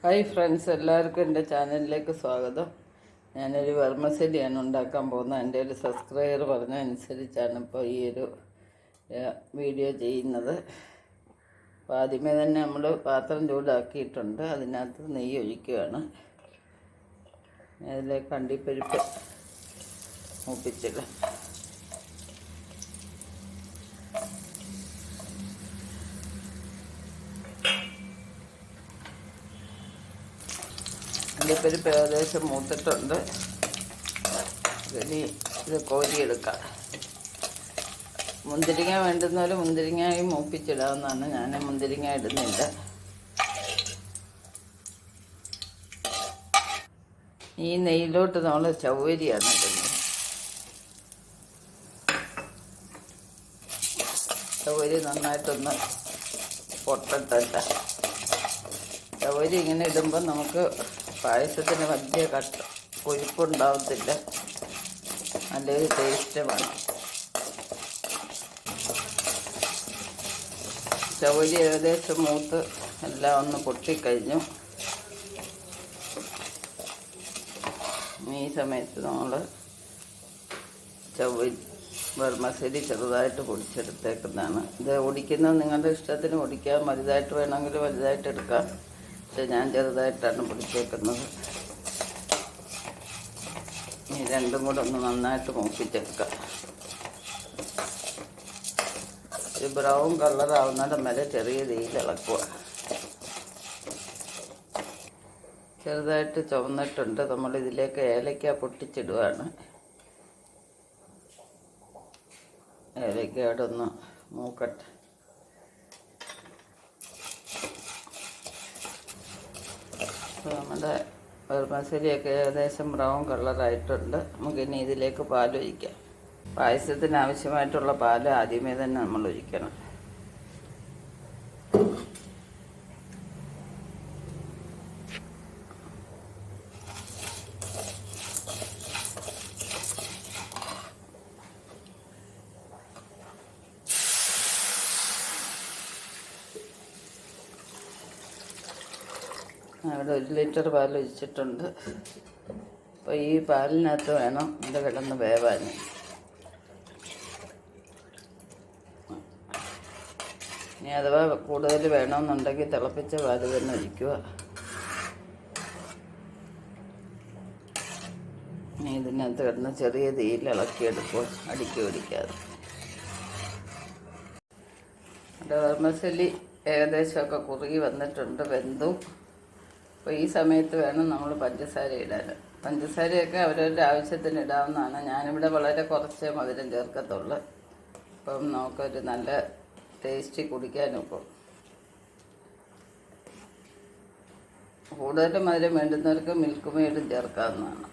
Hi friends, എല്ലാവർക്കും എൻ്റെ ചാനലിലേക്ക് സ്വാഗതം. ഞാനൊരു വെർമസെലിയാണ് ഉണ്ടാക്കാൻ പോകുന്നത്. എൻ്റെ ഒരു സബ്സ്ക്രൈബർ പറഞ്ഞ അനുസരിച്ചാണ് ഇപ്പോൾ ഈ ഒരു വീഡിയോ ചെയ്യുന്നത്. അപ്പോൾ ആദ്യമേ തന്നെ നമ്മൾ പാത്രം ചൂടാക്കിയിട്ടുണ്ട്. അതിനകത്ത് നെയ്യ് ഒഴിക്കുകയാണ്. അതിലേക്ക് അണ്ടിപ്പരിപ്പ് മൂപ്പിച്ചിടാം. അണ്ടിപ്പരിപ്പ് ഏകദേശം മൂത്തിട്ടുണ്ട്. ഇനി ഇത് കോരിയെടുക്കാം. മുന്തിരിങ്ങ വേണ്ടുന്നവർ മുന്തിരിങ്ങയും മൂപ്പിച്ചിടാവുന്നതാണ്. ഞാൻ മുന്തിരിങ്ങ ഇടുന്നില്ല. ഈ നെയ്യിലോട്ട് നമ്മൾ ചവ്വരിയാണ് ഇടുന്നത്. ചവ്വരി നന്നായിട്ടൊന്ന് പൊട്ടട്ട. ചവ്വരി ഇങ്ങനെ ഇടുമ്പോൾ നമുക്ക് പായസത്തിന് വലിയ കൊഴുപ്പുണ്ടാവത്തില്ല. നല്ലൊരു ടേസ്റ്റുമാണ്. ചവ്വരി ഏകദേശം മൂത്ത് എല്ലാം ഒന്ന് പൊട്ടിക്കഴിഞ്ഞു. ഈ സമയത്ത് നമ്മൾ വെർമസെലി ചെറുതായിട്ട് പൊടിച്ചെടുത്തേക്കുന്നതാണ്. ഇത് ഒടിക്കുന്നത് നിങ്ങളുടെ ഇഷ്ടത്തിന് ഒടിക്കാം. വലുതായിട്ട് വേണമെങ്കിൽ വലുതായിട്ട് എടുക്കാം. പക്ഷെ ഞാൻ ചെറുതായിട്ടാണ് പൊടിച്ചേക്കുന്നത്. ഈ രണ്ടും കൂടെ ഒന്ന് നന്നായിട്ട് മൂപ്പിച്ചെടുക്കാം. ഒരു ബ്രൗൺ കളറാവുന്നിടം വരെ ചെറിയ തീയിൽ ഇളക്കുക. ചെറുതായിട്ട് ചുവന്നിട്ടുണ്ട്. നമ്മളിതിലേക്ക് ഏലക്ക പൊട്ടിച്ചിടുകയാണ്. ഏലക്കയോടെ ഒന്ന് മൂക്കട്ടെ. നമ്മുടെ വെർമസെലിയൊക്കെ ഏകദേശം ബ്രൗൺ കളറായിട്ടുണ്ട്. നമുക്കിനി ഇതിലേക്ക് പാലൊഴിക്കാം. പായസത്തിന് ആവശ്യമായിട്ടുള്ള പാൽ ആദ്യമേ തന്നെ നമ്മൾ ഒഴിക്കണം. അവിടെ 1 ലിറ്റർ പാൽ ഒഴിച്ചിട്ടുണ്ട്. അപ്പോൾ ഈ പാലിനകത്ത് വേണം ഇത് കിടന്ന് വേവാൻ. ഇനി അഥവാ കൂടുതൽ വേണമെന്നുണ്ടെങ്കിൽ തിളപ്പിച്ച പാൽ തന്നെ ഒഴിക്കുക. ഇനി ഇതിനകത്ത് കിടന്ന് ചെറിയ തീയിൽ ഇളക്കിയെടുക്കുക, അടുക്കി പിടിക്കാതെ. ഇവിടെ വെർമസെലി ഏകദേശമൊക്കെ കുറുകി വന്നിട്ടുണ്ട്, വെന്തു. അപ്പോൾ ഈ സമയത്ത് വേണം നമ്മൾ പഞ്ചസാര ഇടാൻ. പഞ്ചസാരയൊക്കെ അവരവരുടെ ആവശ്യത്തിന് ഇടാവുന്നതാണ്. ഞാനിവിടെ വളരെ കുറച്ചേ മധുരം ചേർക്കത്തുള്ളൂ. അപ്പം നമുക്കൊരു നല്ല ടേസ്റ്റ് കുടിക്കാനും ഇപ്പോൾ കൂടുതൽ മധുരം വേണ്ടുന്നവർക്ക് മിൽക്ക് മെയ്ഡും ചേർക്കാവുന്നതാണ്.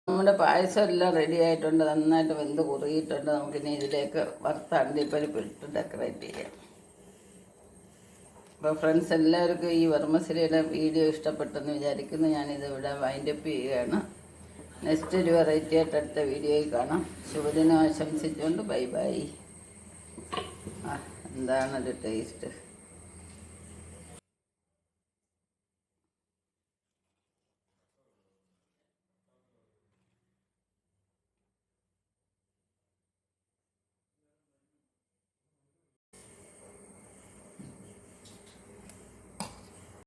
നമ്മുടെ പായസം എല്ലാം റെഡി ആയിട്ടുണ്ട്. നന്നായിട്ട് വെന്ത് കുറുകിയിട്ടുണ്ട്. നമുക്കിനി ഇതിലേക്ക് വറുത്ത അണ്ടിപ്പരിപ്പ് ഇട്ട് ഡെക്കറേറ്റ് ചെയ്യാം. അപ്പോൾ ഫ്രണ്ട്സ്, എല്ലാവർക്കും ഈ വെർമസെലിയുടെ വീഡിയോ ഇഷ്ടപ്പെട്ടെന്ന് വിചാരിക്കുന്നു. ഞാനിത് ഇവിടെ വൈൻഡപ്പ് ചെയ്യുകയാണ്. നെക്സ്റ്റ് ഒരു വെറൈറ്റി ആയിട്ട് അടുത്ത വീഡിയോയിൽ കാണാം. ശുഭദിനം ആശംസിച്ചുകൊണ്ട് ബൈ ബൈ. എന്താണൊരു ടേസ്റ്റ്.